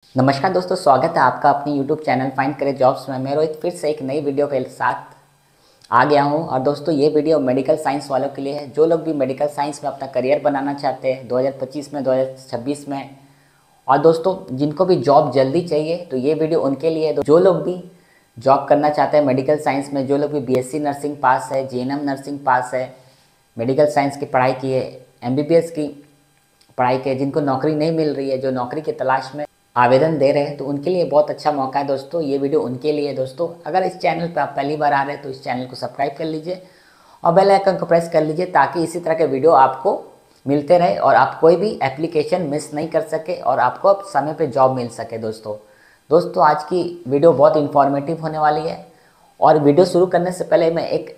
नमस्कार दोस्तों, स्वागत है आपका अपनी YouTube चैनल फाइंड करें जॉब्स में। मैं रोहित फिर से एक नई वीडियो के साथ आ गया हूं। और दोस्तों ये वीडियो मेडिकल साइंस वालों के लिए है, जो लोग भी मेडिकल साइंस में अपना करियर बनाना चाहते हैं 2025 में 2026 में। और दोस्तों जिनको भी जॉब जल्दी चाहिए तो ये वीडियो उनके लिए है। जो लोग भी जॉब करना चाहते हैं मेडिकल साइंस में, जो लोग भी BSc नर्सिंग पास है, GNM नर्सिंग पास है, मेडिकल साइंस की पढ़ाई की है, MBBS की पढ़ाई की है, जिनको नौकरी नहीं मिल रही है, जो नौकरी की तलाश में आवेदन दे रहे हैं, तो उनके लिए बहुत अच्छा मौका है दोस्तों। ये वीडियो उनके लिए है दोस्तों। अगर इस चैनल पर आप पहली बार आ रहे हैं तो इस चैनल को सब्सक्राइब कर लीजिए और बेल आइकन को प्रेस कर लीजिए, ताकि इसी तरह के वीडियो आपको मिलते रहे और आप कोई भी एप्लीकेशन मिस नहीं कर सके और आपको समय पे जॉब मिल सके दोस्तों आज की वीडियो बहुत इन्फॉर्मेटिव होने वाली है। और वीडियो शुरू करने से पहले मैं एक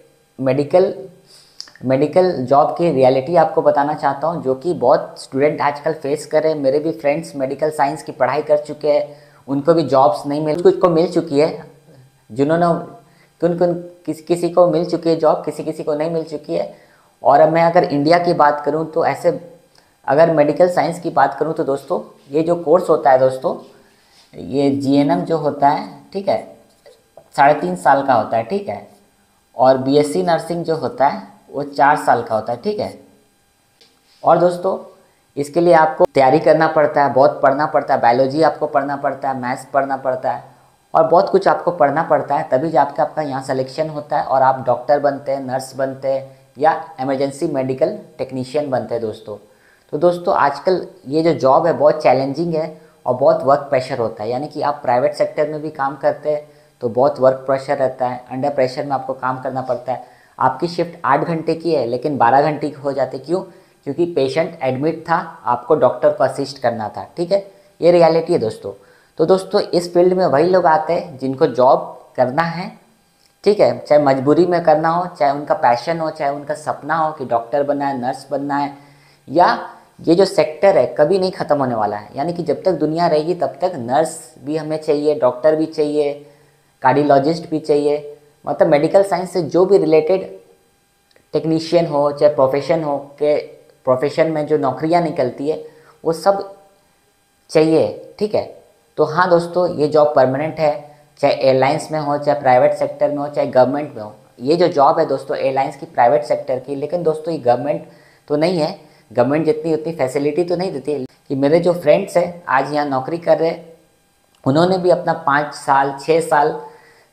मेडिकल जॉब की रियलिटी आपको बताना चाहता हूं, जो कि बहुत स्टूडेंट आजकल फेस कर रहे हैं। मेरे भी फ्रेंड्स मेडिकल साइंस की पढ़ाई कर चुके हैं, उनको भी जॉब्स नहीं मिल, कुछ को मिल चुकी है, जिन्होंने किसी को मिल चुकी है जॉब, किसी को नहीं मिल चुकी है। और अब मैं अगर इंडिया की बात करूं तो ऐसे अगर मेडिकल साइंस की बात करूं तो दोस्तों ये जो कोर्स होता है दोस्तों, ये GNM जो होता है, ठीक है, 3.5 साल का होता है, ठीक है। और BSc नर्सिंग जो होता है वो 4 साल का होता है, ठीक है। और दोस्तों इसके लिए आपको तैयारी करना पड़ता है, बहुत पढ़ना पड़ता है, बायोलॉजी आपको पढ़ना पड़ता है, मैथ्स पढ़ना पड़ता है और बहुत कुछ आपको पढ़ना पड़ता है, तभी जाके आपका यहाँ सिलेक्शन होता है और आप डॉक्टर बनते हैं, नर्स बनते हैं या इमरजेंसी मेडिकल टेक्नीशियन बनते हैं दोस्तों। तो दोस्तों आजकल ये जो जॉब है बहुत चैलेंजिंग है और बहुत वर्क प्रेशर होता है। यानी कि आप प्राइवेट सेक्टर में भी काम करते हैं तो बहुत वर्क प्रेशर रहता है, अंडर प्रेशर में आपको काम करना पड़ता है। आपकी शिफ्ट 8 घंटे की है लेकिन 12 घंटे की हो जाती, क्यों? क्योंकि पेशेंट एडमिट था, आपको डॉक्टर को असिस्ट करना था, ठीक है। ये रियलिटी है दोस्तों। तो दोस्तों इस फील्ड में वही लोग आते हैं जिनको जॉब करना है, ठीक है, चाहे मजबूरी में करना हो, चाहे उनका पैशन हो, चाहे उनका सपना हो कि डॉक्टर बनना है, नर्स बनना है। या ये जो सेक्टर है कभी नहीं ख़त्म होने वाला है, यानी कि जब तक दुनिया रहेगी तब तक नर्स भी हमें चाहिए, डॉक्टर भी चाहिए, कार्डियोलॉजिस्ट भी चाहिए। मतलब मेडिकल साइंस से जो भी रिलेटेड टेक्नीशियन हो, चाहे प्रोफेशन हो, के प्रोफेशन में जो नौकरियां निकलती है वो सब चाहिए, ठीक है। तो हाँ दोस्तों ये जॉब परमानेंट है, चाहे एयरलाइंस में हो, चाहे प्राइवेट सेक्टर में हो, चाहे गवर्नमेंट में हो। ये जो जॉब है दोस्तों एयरलाइंस की, प्राइवेट सेक्टर की, लेकिन दोस्तों ये गवर्नमेंट तो नहीं है। गवर्नमेंट जितनी उतनी फैसिलिटी तो नहीं देती है। कि मेरे जो फ्रेंड्स हैं आज यहाँ नौकरी कर रहे हैं, उन्होंने भी अपना 5 साल 6 साल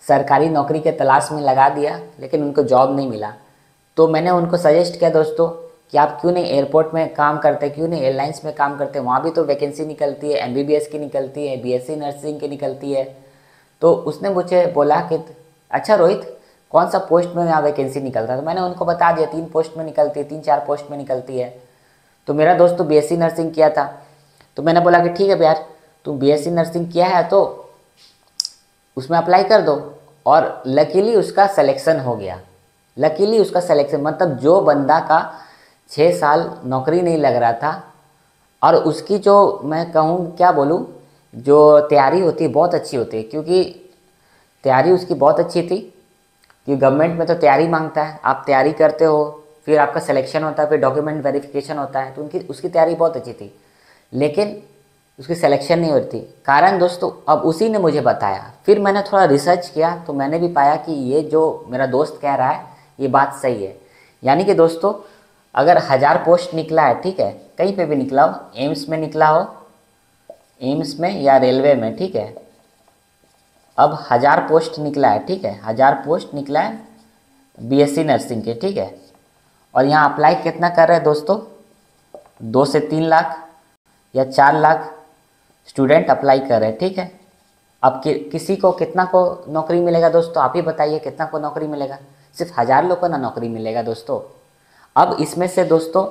सरकारी नौकरी के तलाश में लगा दिया लेकिन उनको जॉब नहीं मिला। तो मैंने उनको सजेस्ट किया दोस्तों कि आप क्यों नहीं एयरपोर्ट में काम करते, क्यों नहीं एयरलाइंस में काम करते, वहाँ भी तो वैकेंसी निकलती है, MBBS की निकलती है, BSc नर्सिंग की निकलती है। तो उसने मुझे बोला कि अच्छा रोहित कौन सा पोस्ट में यहाँ वैकेंसी निकलता है। तो मैंने उनको बता दिया 3 पोस्ट में निकलती है, 3-4 पोस्ट में निकलती है। तो मेरा दोस्त तो BSc नर्सिंग किया था, तो मैंने बोला कि ठीक है यार, तुम BSc नर्सिंग किया है तो उसमें अप्लाई कर दो। और लकीली उसका सिलेक्शन हो गया। लकीली उसका सिलेक्शन मतलब जो बंदा का 6 साल नौकरी नहीं लग रहा था और उसकी जो मैं कहूँ क्या बोलूँ, जो तैयारी होती है बहुत अच्छी होती है, क्योंकि तैयारी उसकी बहुत अच्छी थी। कि गवर्नमेंट में तो तैयारी मांगता है, आप तैयारी करते हो, फिर आपका सिलेक्शन होता है, फिर डॉक्यूमेंट वेरिफिकेशन होता है, तो उसकी तैयारी बहुत अच्छी थी लेकिन उसकी सिलेक्शन नहीं हो रही थी। कारण दोस्तों अब उसी ने मुझे बताया, फिर मैंने थोड़ा रिसर्च किया तो मैंने भी पाया कि ये जो मेरा दोस्त कह रहा है ये बात सही है। यानी कि दोस्तों अगर 1000 पोस्ट निकला है, ठीक है, कहीं पे भी निकला हो, एम्स में निकला हो, एम्स में या रेलवे में, ठीक है, अब 1000 पोस्ट निकला है, ठीक है, 1000 पोस्ट निकला है BSc नर्सिंग के, ठीक है। और यहाँ अप्लाई कितना कर रहे हैं दोस्तों, 2 से 3 लाख या 4 लाख स्टूडेंट अप्लाई कर रहे हैं, ठीक है। अब किसी को कितना को नौकरी मिलेगा दोस्तों, आप ही बताइए कितना को नौकरी मिलेगा? सिर्फ 1000 लोग को ना नौकरी मिलेगा दोस्तों। अब इसमें से दोस्तों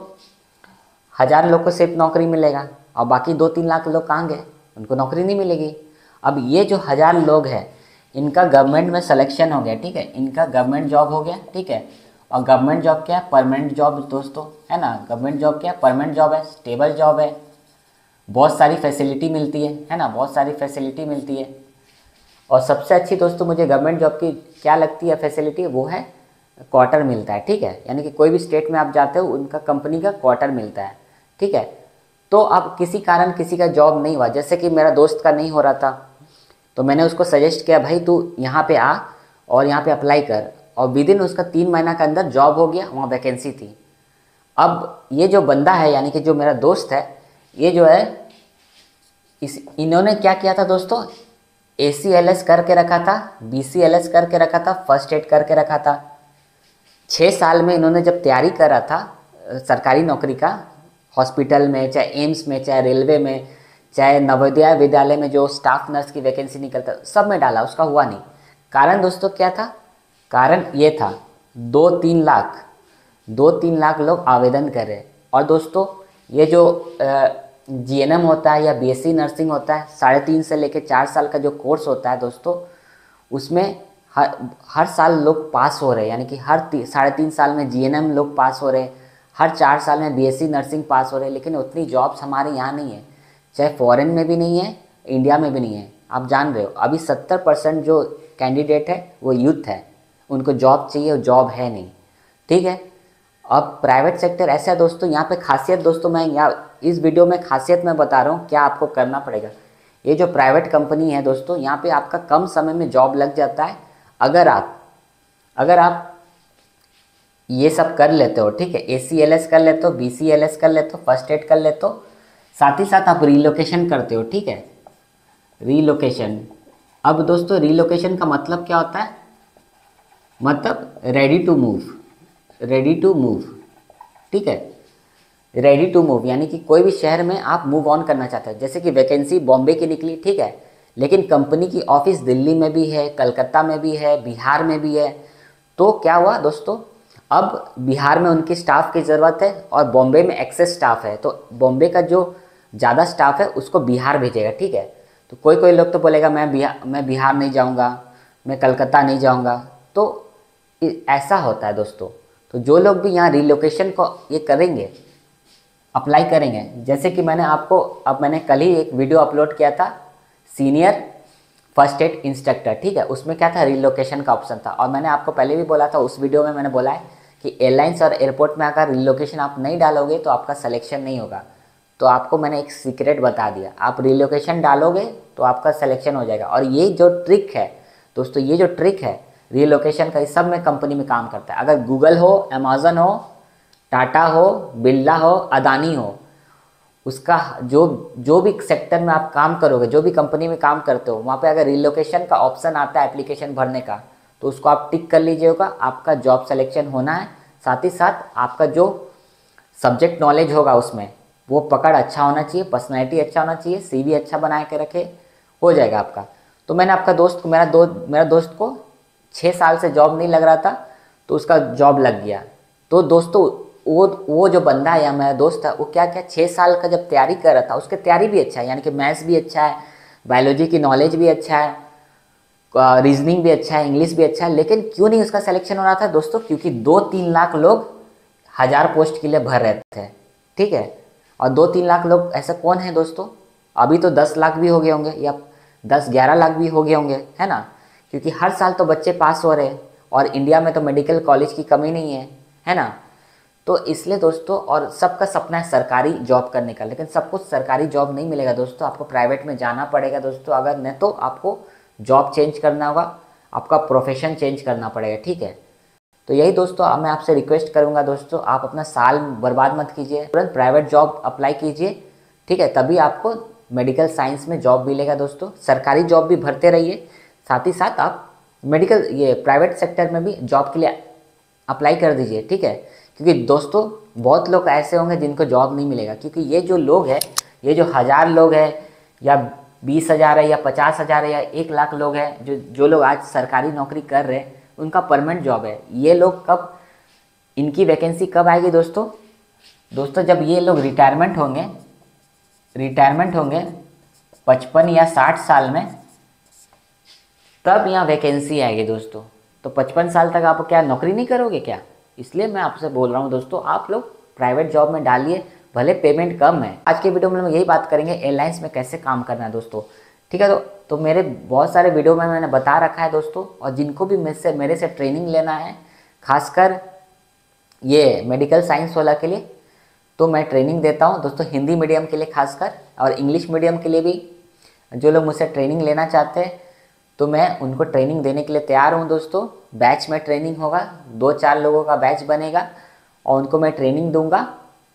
1000 लोग को सिर्फ नौकरी मिलेगा और बाकी 2-3 लाख लोग कहाँ गए, उनको नौकरी नहीं मिलेगी। अब ये जो 1000 लोग हैं इनका गवर्नमेंट में सिलेक्शन हो गया, ठीक है, इनका गवर्नमेंट जॉब हो गया, ठीक है। और गवर्नमेंट जॉब क्या है? परमानेंट जॉब दोस्तों, है ना। गवर्नमेंट जॉब क्या है? परमानेंट जॉब है, स्टेबल जॉब है, बहुत सारी फैसिलिटी मिलती है ना, बहुत सारी फैसिलिटी मिलती है। और सबसे अच्छी दोस्तों मुझे गवर्नमेंट जॉब की क्या लगती है फैसिलिटी, वो है क्वार्टर मिलता है, ठीक है। यानी कि कोई भी स्टेट में आप जाते हो उनका कंपनी का क्वार्टर मिलता है, ठीक है। तो अब किसी कारण किसी का जॉब नहीं हुआ, जैसे कि मेरा दोस्त का नहीं हो रहा था, तो मैंने उसको सजेस्ट किया भाई तू यहाँ पे आ और यहाँ पे अप्लाई कर, और विद इन उसका 3 महीना के अंदर जॉब हो गया, वहाँ वैकेंसी थी। अब ये जो बंदा है यानी कि जो मेरा दोस्त है, ये जो है इन्होंने क्या किया था दोस्तों, ACLS करके रखा था, BCLS करके रखा था, फर्स्ट एड करके रखा था। 6 साल में इन्होंने जब तैयारी करा था सरकारी नौकरी का, हॉस्पिटल में, चाहे एम्स में, चाहे रेलवे में, चाहे नवोदय विद्यालय में जो स्टाफ नर्स की वैकेंसी निकलता, सब में डाला, उसका हुआ नहीं। कारण दोस्तों क्या था, कारण ये था 2-3 लाख लोग आवेदन कर रहे। और दोस्तों ये जो GNM होता है या BSc नर्सिंग होता है, 3.5 से लेकर 4 साल का जो कोर्स होता है दोस्तों, उसमें हर साल लोग पास हो रहे हैं, यानी कि हर 3.5 साल में GNM लोग पास हो रहे हैं, हर 4 साल में BSc नर्सिंग पास हो रहे हैं, लेकिन उतनी जॉब्स हमारे यहाँ नहीं है, चाहे फॉरेन में भी नहीं है, इंडिया में भी नहीं है। आप जान रहे हो अभी 70% जो कैंडिडेट है वो यूथ है, उनको जॉब चाहिए और जॉब है नहीं, ठीक है। अब प्राइवेट सेक्टर ऐसा है दोस्तों, यहाँ पे खासियत दोस्तों, मैं यहाँ इस वीडियो में खासियत मैं बता रहा हूँ क्या आपको करना पड़ेगा। ये जो प्राइवेट कंपनी है दोस्तों, यहाँ पे आपका कम समय में जॉब लग जाता है अगर आप ये सब कर लेते हो, ठीक है। ACLS कर लेते हो, BCLS कर लेते हो, फर्स्ट एड कर लेते हो, साथ ही साथ आप रिलोकेशन करते हो, ठीक है। रिलोकेशन, अब दोस्तों रिलोकेशन का मतलब क्या होता है, मतलब रेडी टू मूव, ठीक है। रेडी टू मूव यानी कि कोई भी शहर में आप मूव ऑन करना चाहते हैं। जैसे कि वैकेंसी बॉम्बे की निकली, ठीक है, लेकिन कंपनी की ऑफिस दिल्ली में भी है, कलकत्ता में भी है, बिहार में भी है। तो क्या हुआ दोस्तों, अब बिहार में उनकी स्टाफ की ज़रूरत है और बॉम्बे में एक्सेस स्टाफ है, तो बॉम्बे का जो ज़्यादा स्टाफ है उसको बिहार भेजेगा, ठीक है। तो कोई लोग तो बोलेगा मैं बिहार नहीं जाऊँगा, मैं कलकत्ता नहीं जाऊँगा, तो ऐसा होता है दोस्तों। तो जो लोग भी यहाँ रिलोकेशन को ये करेंगे, अप्लाई करेंगे, जैसे कि मैंने कल ही एक वीडियो अपलोड किया था, सीनियर फर्स्ट एड इंस्ट्रक्टर, ठीक है, उसमें क्या था, रिलोकेशन का ऑप्शन था। और मैंने आपको पहले भी बोला था, उस वीडियो में मैंने बोला है कि एयरलाइंस और एयरपोर्ट में अगर रिलोकेशन आप नहीं डालोगे तो आपका सिलेक्शन नहीं होगा। तो आपको मैंने एक सीक्रेट बता दिया, आप रिलोकेशन डालोगे तो आपका सिलेक्शन हो जाएगा। और ये जो ट्रिक है दोस्तों, ये जो ट्रिक है रिलोकेशन का, इस सब में कंपनी में काम करता है। अगर गूगल हो, अमेजन हो, टाटा हो, बिरला हो, अदानी हो, उसका जो भी सेक्टर में आप काम करोगे, जो भी कंपनी में काम करते हो, वहाँ पे अगर रिलोकेशन का ऑप्शन आता है एप्लीकेशन भरने का, तो उसको आप टिक कर लीजिएगा, आपका जॉब सिलेक्शन होना है। साथ ही साथ आपका जो सब्जेक्ट नॉलेज होगा उसमें वो पकड़ अच्छा होना चाहिए, पर्सनैलिटी अच्छा होना चाहिए, CV अच्छा बना के रखे, हो जाएगा आपका। तो मैंने मेरा दोस्त को 6 साल से जॉब नहीं लग रहा था, तो उसका जॉब लग गया। तो दोस्तों वो जो बंदा है या मेरा दोस्त है, वो क्या 6 साल का जब तैयारी कर रहा था, उसकी तैयारी भी अच्छा है, यानी कि मैथ्स भी अच्छा है, बायोलॉजी की नॉलेज भी अच्छा है, रीजनिंग भी अच्छा है, इंग्लिश भी अच्छा है, लेकिन क्यों नहीं उसका सिलेक्शन हो रहा था दोस्तों, क्योंकि 2-3 लाख लोग 1000 पोस्ट के लिए भर रहे थे, ठीक है। और 2-3 लाख लोग ऐसा कौन है दोस्तों, अभी तो 10 लाख भी हो गए होंगे या 10-11 लाख भी हो गए होंगे, है ना, क्योंकि हर साल तो बच्चे पास हो रहे हैं और इंडिया में तो मेडिकल कॉलेज की कमी नहीं है ना। तो इसलिए दोस्तों, और सबका सपना है सरकारी जॉब करने का, लेकिन सबको सरकारी जॉब नहीं मिलेगा दोस्तों, आपको प्राइवेट में जाना पड़ेगा दोस्तों। अगर नहीं तो आपको जॉब चेंज करना होगा, आपका प्रोफेशन चेंज करना पड़ेगा, ठीक है। तो यही दोस्तों मैं आपसे रिक्वेस्ट करूंगा दोस्तों, आप अपना साल बर्बाद मत कीजिए, तुरंत प्राइवेट जॉब अप्लाई कीजिए, ठीक है, तभी आपको मेडिकल साइंस में जॉब मिलेगा दोस्तों। सरकारी जॉब भी भरते रहिए, साथ ही साथ आप प्राइवेट सेक्टर में भी जॉब के लिए अप्लाई कर दीजिए, ठीक है। क्योंकि दोस्तों बहुत लोग ऐसे होंगे जिनको जॉब नहीं मिलेगा, क्योंकि ये जो लोग हैं, ये जो 1000 लोग हैं या 20,000 है या 50,000 है या 1 लाख लोग हैं, जो लोग आज सरकारी नौकरी कर रहे हैं, उनका परमानेंट जॉब है। ये लोग इनकी वैकेंसी कब आएगी दोस्तों जब ये लोग रिटायरमेंट होंगे 55 या 60 साल में, तब यहाँ वैकेंसी आएगी दोस्तों। तो 55 साल तक आप क्या नौकरी नहीं करोगे क्या? इसलिए मैं आपसे बोल रहा हूँ दोस्तों, आप लोग प्राइवेट जॉब में डालिए, भले पेमेंट कम है। आज के वीडियो में हम यही बात करेंगे एयरलाइंस में कैसे काम करना है दोस्तों, ठीक है। तो मेरे बहुत सारे वीडियो में मैंने बता रखा है दोस्तों, और जिनको भी मेरे से ट्रेनिंग लेना है, खासकर ये मेडिकल साइंस वाला के लिए, तो मैं ट्रेनिंग देता हूँ दोस्तों हिंदी मीडियम के लिए खासकर, और इंग्लिश मीडियम के लिए भी। जो लोग मुझसे ट्रेनिंग लेना चाहते हैं तो मैं उनको ट्रेनिंग देने के लिए तैयार हूँ दोस्तों। बैच में ट्रेनिंग होगा, 2-4 लोगों का बैच बनेगा और उनको मैं ट्रेनिंग दूंगा,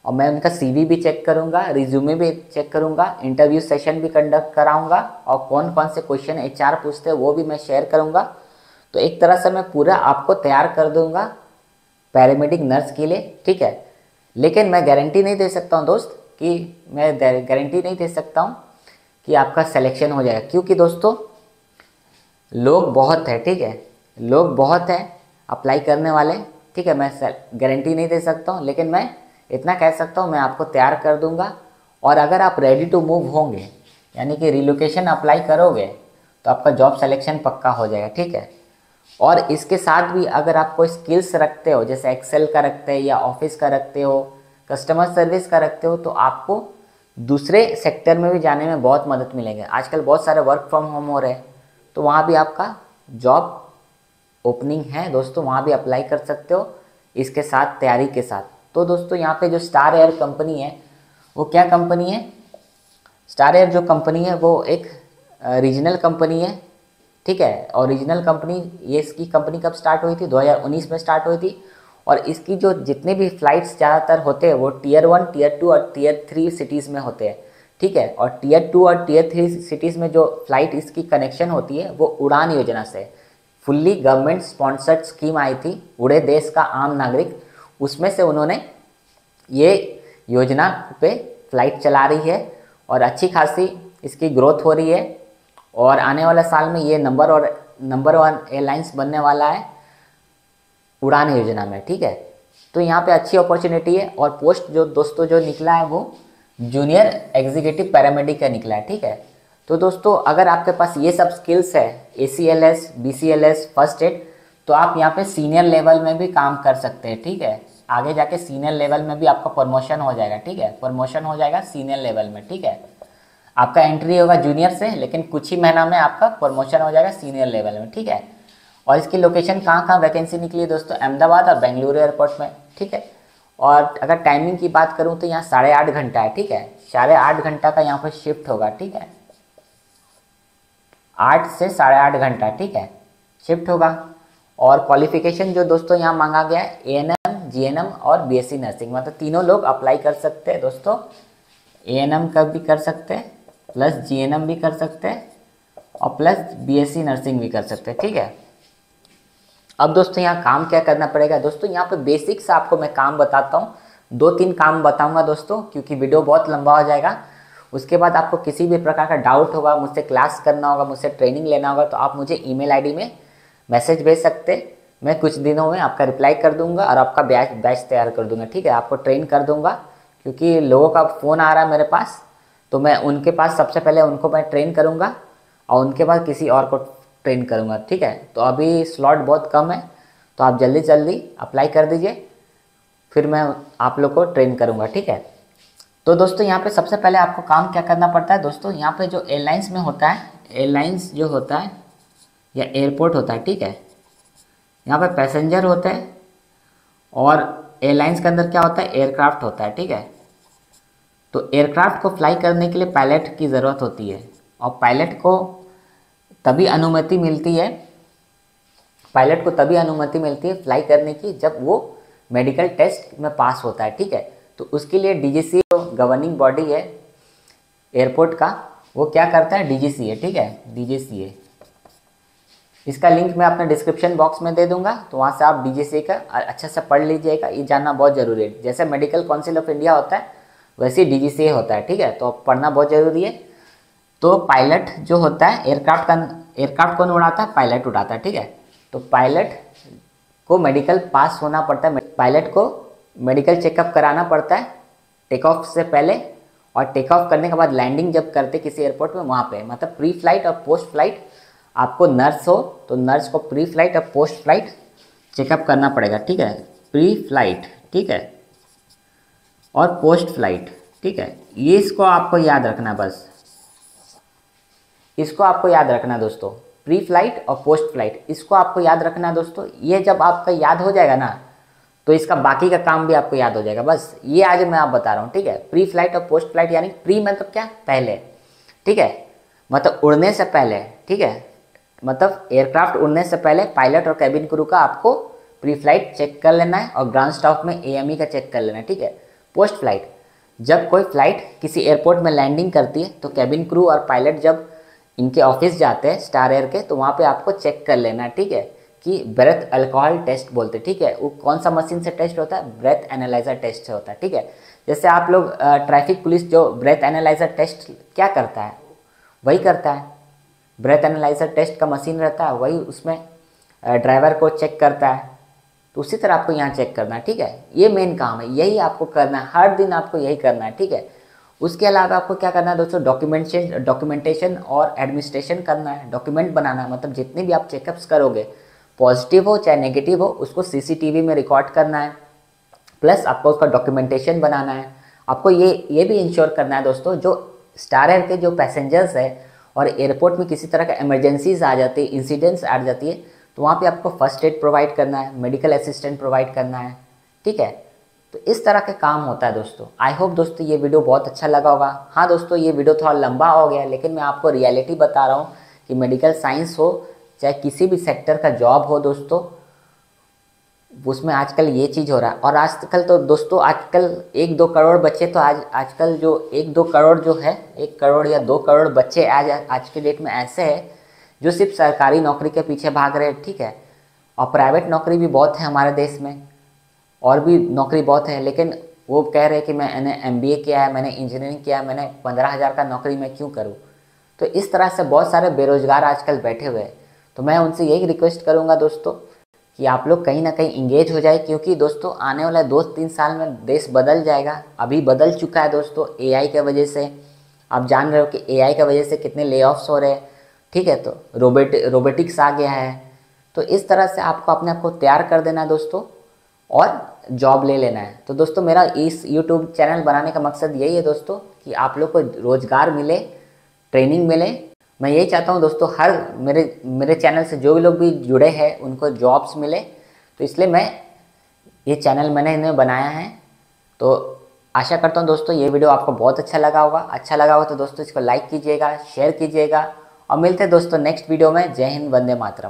और मैं उनका CV भी चेक करूंगा, रिज्यूमे भी चेक करूंगा, इंटरव्यू सेशन भी कंडक्ट कराऊंगा, और कौन कौन से क्वेश्चन HR पूछते हैं वो भी मैं शेयर करूंगा। तो एक तरह से मैं पूरा आपको तैयार कर दूंगा पैरामेडिक नर्स के लिए, ठीक है। लेकिन मैं गारंटी नहीं दे सकता हूँ दोस्त, कि मैं गारंटी नहीं दे सकता हूँ कि आपका सिलेक्शन हो जाएगा, क्योंकि दोस्तों लोग बहुत है, ठीक है, लोग बहुत हैं अप्लाई करने वाले, ठीक है। मैं गारंटी नहीं दे सकता हूँ, लेकिन मैं इतना कह सकता हूँ मैं आपको तैयार कर दूंगा। और अगर आप रेडी टू मूव होंगे, यानी कि रिलोकेशन अप्लाई करोगे, तो आपका जॉब सिलेक्शन पक्का हो जाएगा, ठीक है। और इसके साथ भी अगर आप कोई स्किल्स रखते हो, जैसे एक्सेल का रखते हैं या ऑफिस का रखते हो, कस्टमर सर्विस का रखते हो, तो आपको दूसरे सेक्टर में भी जाने में बहुत मदद मिलेगी। आजकल बहुत सारे वर्क फ्रॉम होम हो रहे हैं, तो वहाँ भी आपका जॉब ओपनिंग है दोस्तों, वहाँ भी अप्लाई कर सकते हो इसके साथ, तैयारी के साथ। तो दोस्तों यहाँ पे जो स्टार एयर कंपनी है, वो क्या कंपनी है? स्टार एयर जो कंपनी है वो एक रीजनल कंपनी है, ठीक है। और रीजनल कंपनी, ये इसकी कंपनी कब स्टार्ट हुई थी? 2019 में स्टार्ट हुई थी। और इसकी जो जितने भी फ्लाइट्स ज़्यादातर होते हैं वो Tier 1, Tier 2 और Tier 3 सिटीज़ में होते हैं, ठीक है। और Tier 2 और Tier 3 सिटीज़ में जो फ्लाइट इसकी कनेक्शन होती है वो उड़ान योजना से, फुल्ली गवर्नमेंट स्पॉन्सर्ड स्कीम आई थी, उड़े देश का आम नागरिक, उसमें से उन्होंने ये योजना पे फ्लाइट चला रही है, और अच्छी खासी इसकी ग्रोथ हो रही है। और आने वाले साल में ये नंबर 1 एयरलाइंस बनने वाला है उड़ान योजना में, ठीक है। तो यहाँ पे अच्छी अपॉर्चुनिटी है। और पोस्ट जो दोस्तों जो निकला है वो जूनियर एग्जीक्यूटिव पैरामेडिक का निकला है, ठीक है। तो दोस्तों अगर आपके पास ये सब स्किल्स है, ACLS, BCLS, फर्स्ट एड, तो आप यहाँ पे सीनियर लेवल में भी काम कर सकते हैं, ठीक है। आगे जाके सीनियर लेवल में भी आपका प्रमोशन हो जाएगा, ठीक है, प्रमोशन हो जाएगा सीनियर लेवल में, ठीक है। आपका एंट्री होगा जूनियर से, लेकिन कुछ ही महीना में आपका प्रमोशन हो जाएगा सीनियर लेवल में, ठीक है। और इसकी लोकेशन कहाँ कहाँ वैकेंसी निकली है दोस्तों? अहमदाबाद और बेंगलुरु एयरपोर्ट में, ठीक है। और अगर टाइमिंग की बात करूँ तो यहाँ 8.5 घंटा है, ठीक है, 8.5 घंटा का यहाँ पर शिफ्ट होगा, ठीक है, 8 से 8.5 घंटा, ठीक है, शिफ्ट होगा। और क्वालिफिकेशन जो दोस्तों यहाँ मांगा गया है, ANM, GNM और BSc नर्सिंग, मतलब तीनों लोग अप्लाई कर सकते हैं दोस्तों। ANM का भी कर सकते हैं, प्लस GNM भी कर सकते हैं, और प्लस BSc नर्सिंग भी कर सकते हैं, ठीक है। अब दोस्तों यहाँ काम क्या करना पड़ेगा दोस्तों? यहाँ पे बेसिक्स आपको मैं काम बताता हूँ, 2-3 काम बताऊँगा दोस्तों, क्योंकि वीडियो बहुत लंबा हो जाएगा। उसके बाद आपको किसी भी प्रकार का डाउट होगा, मुझसे क्लास करना होगा, मुझसे ट्रेनिंग लेना होगा, तो आप मुझे ईमेल ID में मैसेज भेज सकते। मैं कुछ दिनों में आपका रिप्लाई कर दूंगा और आपका बैच तैयार कर दूंगा, ठीक है, आपको ट्रेन कर दूंगा। क्योंकि लोगों का फ़ोन आ रहा है मेरे पास, तो मैं उनके पास सबसे पहले उनको मैं ट्रेन करूँगा, और उनके बाद किसी और को ट्रेन करूँगा, ठीक है। तो अभी स्लॉट बहुत कम है, तो आप जल्दी जल्दी अप्लाई कर दीजिए, फिर मैं आप लोग को ट्रेन करूँगा, ठीक है। तो दोस्तों यहाँ पे सबसे पहले आपको काम क्या करना पड़ता है दोस्तों? यहाँ पे जो एयरलाइंस में होता है, एयरलाइंस जो होता है या एयरपोर्ट होता है, ठीक है, यहाँ पे पैसेंजर होते हैं, और एयरलाइंस के अंदर क्या होता है? एयरक्राफ्ट होता है, ठीक है। तो एयरक्राफ्ट को फ्लाई करने के लिए पायलट की ज़रूरत होती है, और पायलट को तभी अनुमति मिलती है, पायलट को तभी अनुमति मिलती है फ्लाई करने की जब वो मेडिकल टेस्ट में पास होता है, ठीक है। तो उसके लिए DGCA जो गवर्निंग बॉडी है एयरपोर्ट का, वो क्या करता है? DGCA, ठीक है, DGCA। इसका लिंक मैं अपने डिस्क्रिप्शन बॉक्स में दे दूंगा, तो वहाँ से आप DGCA का अच्छे से पढ़ लीजिएगा, ये जानना बहुत ज़रूरी है। जैसे मेडिकल काउंसिल ऑफ इंडिया होता है वैसे DGCA होता है, ठीक है, तो पढ़ना बहुत ज़रूरी है। तो पायलट जो होता है, एयरक्राफ्ट कौन उड़ाता है? पायलट उड़ाता है, ठीक है। तो पायलट को मेडिकल पास होना पड़ता है, पायलट को मेडिकल चेकअप कराना पड़ता है टेक ऑफ से पहले, और टेक ऑफ करने के बाद लैंडिंग जब करते किसी एयरपोर्ट में, वहाँ पे मतलब प्री फ्लाइट और पोस्ट फ्लाइट, आपको नर्स हो तो नर्स को प्री फ्लाइट और पोस्ट फ्लाइट चेकअप करना पड़ेगा, ठीक है, प्री फ्लाइट, ठीक है, और पोस्ट फ्लाइट, ठीक है। ये इसको आपको याद रखना, बस इसको आपको याद रखना दोस्तों, प्री फ्लाइट और पोस्ट फ्लाइट, इसको आपको याद रखना दोस्तों। ये जब आपका याद हो जाएगा ना, तो इसका बाकी का काम भी आपको याद हो जाएगा। बस ये आज मैं आप बता रहा हूँ, ठीक है। प्री फ्लाइट और पोस्ट फ्लाइट, यानी प्री मतलब क्या, पहले, ठीक है, मतलब उड़ने से पहले, ठीक है, मतलब एयरक्राफ्ट उड़ने से पहले पायलट और कैबिन क्रू का आपको प्री फ्लाइट चेक कर लेना है और ग्राउंड स्टाफ में एएमई का चेक कर लेना है, ठीक है। पोस्ट फ्लाइट, जब कोई फ्लाइट किसी एयरपोर्ट में लैंडिंग करती है तो कैबिन क्रू और पायलट जब इनके ऑफिस जाते हैं स्टार एयर के, तो वहाँ पे आपको चेक कर लेना है, ठीक है, कि ब्रेथ अल्कोहल टेस्ट बोलते हैं, ठीक है। वो कौन सा मशीन से टेस्ट होता है, ब्रेथ एनालाइजर टेस्ट से होता है, ठीक है। जैसे आप लोग ट्रैफिक पुलिस जो ब्रेथ एनालाइजर टेस्ट क्या करता है, वही करता है। ब्रेथ एनालाइजर टेस्ट का मशीन रहता है, वही उसमें ड्राइवर को चेक करता है। तो उसी तरह आपको यहाँ चेक करना है, ठीक है। ये मेन काम है, यही आपको करना है, हर दिन आपको यही करना है, ठीक है। उसके अलावा आपको क्या करना है दोस्तों, डॉक्यूमेंटेशन और एडमिनिस्ट्रेशन करना है, डॉक्यूमेंट बनाना है। मतलब जितने भी आप चेकअप्स करोगे, पॉजिटिव हो चाहे नेगेटिव हो, उसको सीसीटीवी में रिकॉर्ड करना है, प्लस आपको उसका डॉक्यूमेंटेशन बनाना है। आपको ये भी इंश्योर करना है दोस्तों, जो स्टार एयर के जो पैसेंजर्स है और एयरपोर्ट में किसी तरह का इमरजेंसीज आ जाती है, इंसिडेंट्स आ जाती है, तो वहाँ पे आपको फर्स्ट एड प्रोवाइड करना है, मेडिकल असिस्टेंट प्रोवाइड करना है, ठीक है। तो इस तरह का काम होता है दोस्तों। आई होप दोस्तों ये वीडियो बहुत अच्छा लगा होगा। हाँ दोस्तों, ये वीडियो थोड़ा लंबा हो गया, लेकिन मैं आपको रियलिटी बता रहा हूँ कि मेडिकल साइंस हो चाहे किसी भी सेक्टर का जॉब हो दोस्तों, उसमें आजकल ये चीज़ हो रहा है। और आजकल तो दोस्तों, आजकल 1-2 करोड़ बच्चे तो आजकल जो 1-2 करोड़ जो है, 1 करोड़ या 2 करोड़ बच्चे आज के डेट में ऐसे हैं जो सिर्फ सरकारी नौकरी के पीछे भाग रहे हैं, ठीक है। और प्राइवेट नौकरी भी बहुत है हमारे देश में, और भी नौकरी बहुत है, लेकिन वो कह रहे हैं कि मैंने एमबीए किया है, मैंने इंजीनियरिंग किया है, मैंने 15,000 का नौकरी मैं क्यों करूँ। तो इस तरह से बहुत सारे बेरोजगार आजकल बैठे हुए हैं। तो मैं उनसे यही रिक्वेस्ट करूँगा दोस्तों कि आप लोग कहीं ना कहीं इंगेज हो जाए, क्योंकि दोस्तों आने वाला 2-3 साल में देश बदल जाएगा। अभी बदल चुका है दोस्तों एआई की वजह से। आप जान रहे हो कि एआई की वजह से कितने ले ऑफ्स हो रहे हैं, ठीक है। तो रोबोटिक्स आ गया है। तो इस तरह से आपको अपने आप को तैयार कर देना है दोस्तों, और जॉब ले लेना है। तो दोस्तों मेरा इस यूट्यूब चैनल बनाने का मकसद यही है दोस्तों, कि आप लोग को रोज़गार मिले, ट्रेनिंग मिले। मैं यही चाहता हूँ दोस्तों, हर मेरे चैनल से जो भी लोग भी जुड़े हैं उनको जॉब्स मिले। तो इसलिए मैं ये चैनल मैंने इन्हें बनाया है। तो आशा करता हूँ दोस्तों ये वीडियो आपको बहुत अच्छा लगा होगा। अच्छा लगा हो तो दोस्तों इसको लाइक कीजिएगा, शेयर कीजिएगा, और मिलते हैं दोस्तों नेक्स्ट वीडियो में। जय हिंद, वंदे मातरम।